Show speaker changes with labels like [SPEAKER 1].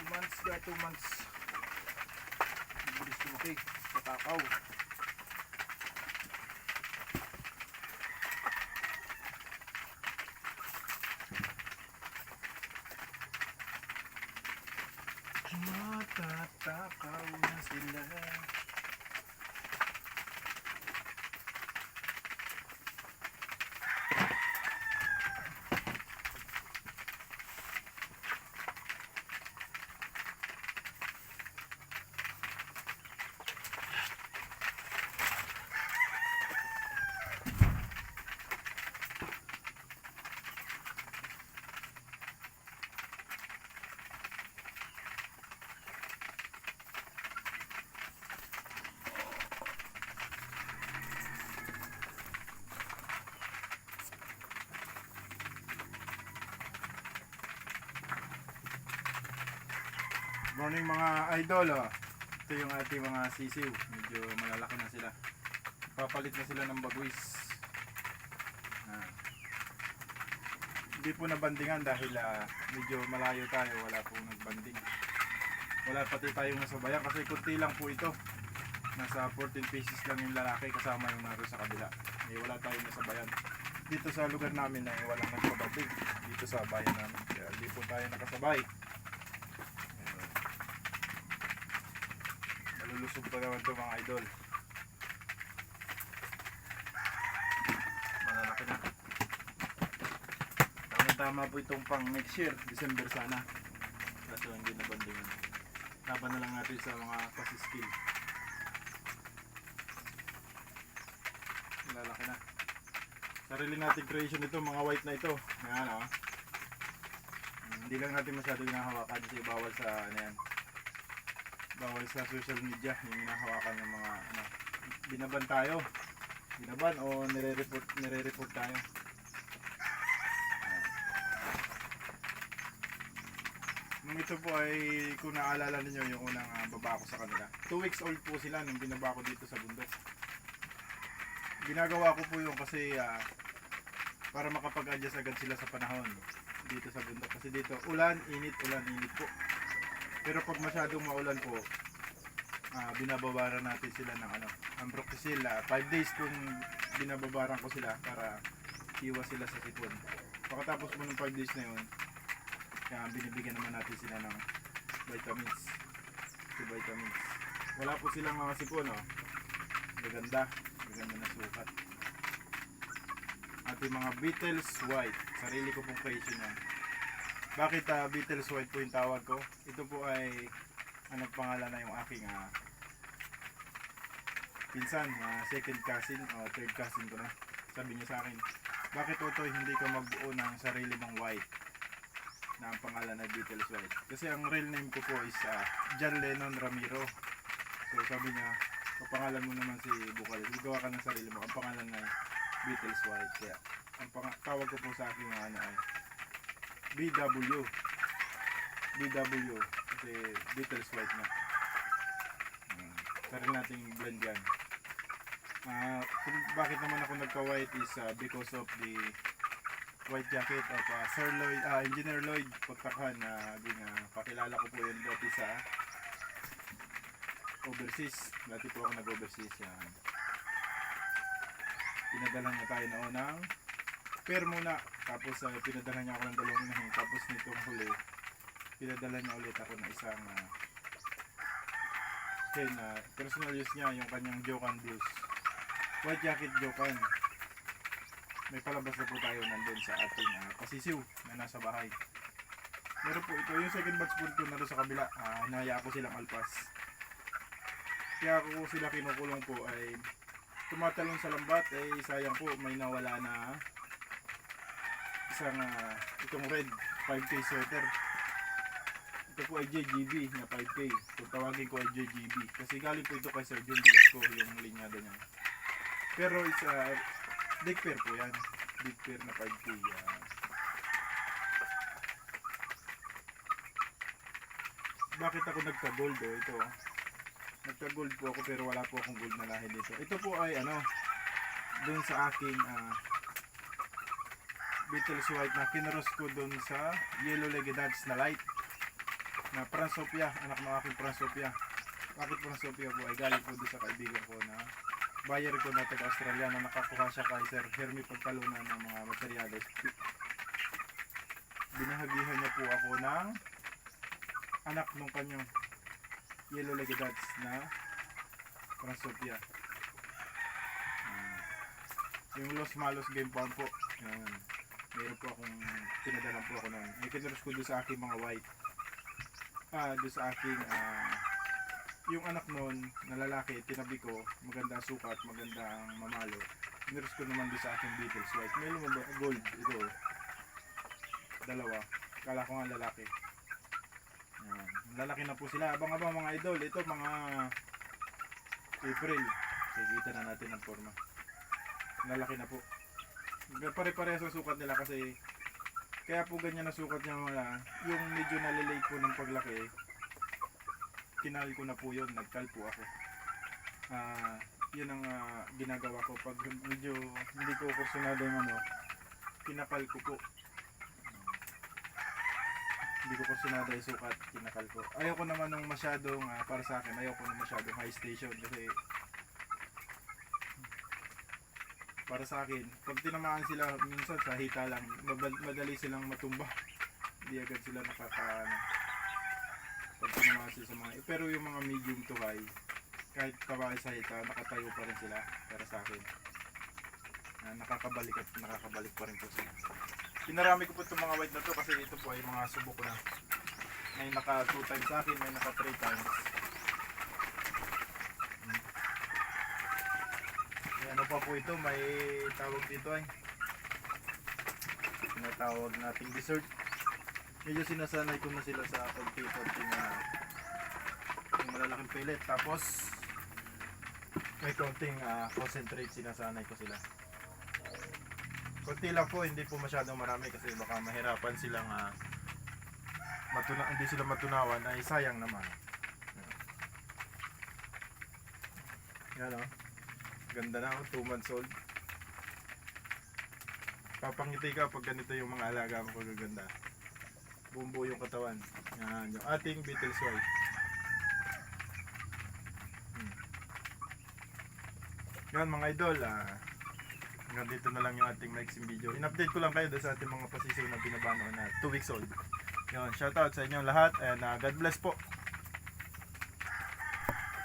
[SPEAKER 1] months na 2 months. Bilis lumaki sa takaw. Matatakaw na sila. Morning mga idol, oh. Ito yung ating mga sisiw. Medyo malalaki na sila. Papalit na sila ng bagwis. Hindi po nabandingan dahil medyo malayo tayo. Wala po nagbanding. Wala pati tayong nasabayan kasi kunti lang po ito. Nasa 14 pieces lang yung lalaki kasama yung naroon sa kabila. Wala tayong nasabayan. Dito sa lugar namin ay walang nagpabanding. Dito sa bayan namin. Kaya hindi po tayo nakasabay. Lulusog pa naman ito mga idol. Malalaki na. Tama po itong pang next year, December sana. Kaso hindi na bandingan. Laban na lang natin sa mga pasiskill. Malalaki na. Sarili natin creation ito, mga white na ito. Ayan, oh. Hindi lang natin masyado hinahawakan kasi bawal sa ano yan. Bawal sa social media yung hinahawakan ng mga binaban tayo. Binaban o nire-report tayo. Nung ito po ay kung naalala niyo yung unang baba ko sa kanila. 2 weeks old po sila nung binaba ko dito sa bundok. Ginagawa ko po yung kasi para makapag-adjust agad sila sa panahon dito sa bundok. Kasi dito ulan, init po. Pero pag masyadong maulan po, binababaran natin sila ng Ambroxyl. 5 days kung binababaran ko sila para iwas sila sa sipon. Pagkatapos mo ng 5 days na yun, binibigyan naman natin sila ng vitamins. Vitamins. Wala po silang mga sipon, oh. Maganda na sukat. At yung mga Beetles White, sarili ko pong creation yan. Bakit Beetles White po yung tawag ko? Ito po ay pangalan na yung aking pinsan, second cousin o third cousin ko na. Sabi niya sa akin, bakit Otoy hindi ka magbuo ng sarili mong white na ang pangalan ay Beetles White? Kasi ang real name ko po is John Lennon Ramiro. So sabi niya, kapangalan mo naman si Bukal, gawa ka ng sarili mo. Ang pangalan ay Beetles White. Kaya ang tawag ko po sa aking ay BW kasi Beetles White na. Sarili nating blend yan. Kung bakit naman ako nagka-white is because of the white jacket of Sir Lloyd, Engineer Lloyd Pagtakhan. Pakilala ko po yun dati sa overseas. Dati po ako nag-overseas. Pinadala niya tayo noon ng pair muna, tapos pinadala niya ako ng 2 inahin, tapos nitong huli pinadala niya ulit ako ng isang personal use niya yung kanyang Jokan Blues white jacket Jokan. May palabas na po tayo nandun sa ating pasisiw na nasa bahay. Meron po ito yung second batch po ito na doon sa kabila. Hinahaya ko silang alpas, kaya ako sila kinukulong po ay tumatalon sa lambat. Sayang po, may nawala na isang itong red 5K sweater. Ito po ay JGB na 5K. Kung tawagin ko ay JGB kasi galing po ito kay Sir John Velasco yung linyada niya. Pero it's big pair po yan. Big pair na 5K. Bakit ako nagka-gold? Ito nagka-gold po ako pero wala po akong gold na lahi dito. Ito po ay dun sa aking Beatles White na kinaros ko dun sa yellow-legged Dutch na light na Pransopia, anak ng aking Pransopia. Bakit Pransopia po ay galing po doon sa kaibigan ko na buyer ko na taga-Australia na nakakuha siya kay Sir Hermie pagtalunan ng mga materyales. Binahagihan niya po ako ng anak ng kanyang yellow-legged Dutch na Pransopia. Yung Los Malos Game Farm po. Yan. Meron po akong pinadala po ako noon. May kinaros ko doon sa aking mga white. Doon sa aking yung anak noon na lalaki, tinabi ko, maganda ang sukat, maganda ang mamalo. Kinaros ko naman doon sa aking Beatles White. May lumaba, gold, ito. Dalawa. Kala ko nga lalaki. Yan. Lalaki na po sila. Abang-abang mga idol. Ito mga April. Kikita na natin ang forma. Lalaki na po. Pare-parehas ang sukat nila kasi kaya po ganyan na sukat niya mga yung medyo nalilate po ng paglaki. Kinal ko na po yun. Nagkal po ako. Yun ang ginagawa ko pag medyo hindi ko kursunado yung kinakal ko po. Hindi ko kursunado yung sukat, kinakal ko. Ayoko naman ng masyadong para sa akin, ayoko ng masyadong high station kasi para sa akin, pag tinamaan sila minsan sa hita lang, madali silang matumba. Hindi agad sila pag tinamaan sila sa mga, pero yung mga medium to high, kahit tamaan sa hita, nakatayo pa rin sila para sa akin. Nakakabalik at nakakabalik pa rin po sila. Pinarami ko po itong mga white na to kasi ito po ay mga subok ko na. May naka 2 times sa akin, may naka 3 times. Ano pa po ito, may tawag dito ay tinatawag nating dessert. Medyo sinasanay ko na sila sa konti-konti na yung malalaking pellet, tapos may konting concentrate, sinasanay ko sila. Konti lang po, hindi po masyadong marami kasi baka mahirapan silang hindi sila matunawan, ay sayang naman. Yan o. Ganda na, 2 months old. Papangiti ka pag ganito yung mga alaga mo, kagaganda. Bumbu yung katawan. Yan, yung ating Beatles White. Yan mga idol, hanggang dito na lang yung ating next video. In-update ko lang kayo sa ating mga pasisiw na binabano na 2 weeks old. Yun, shoutout sa inyo lahat and God bless po.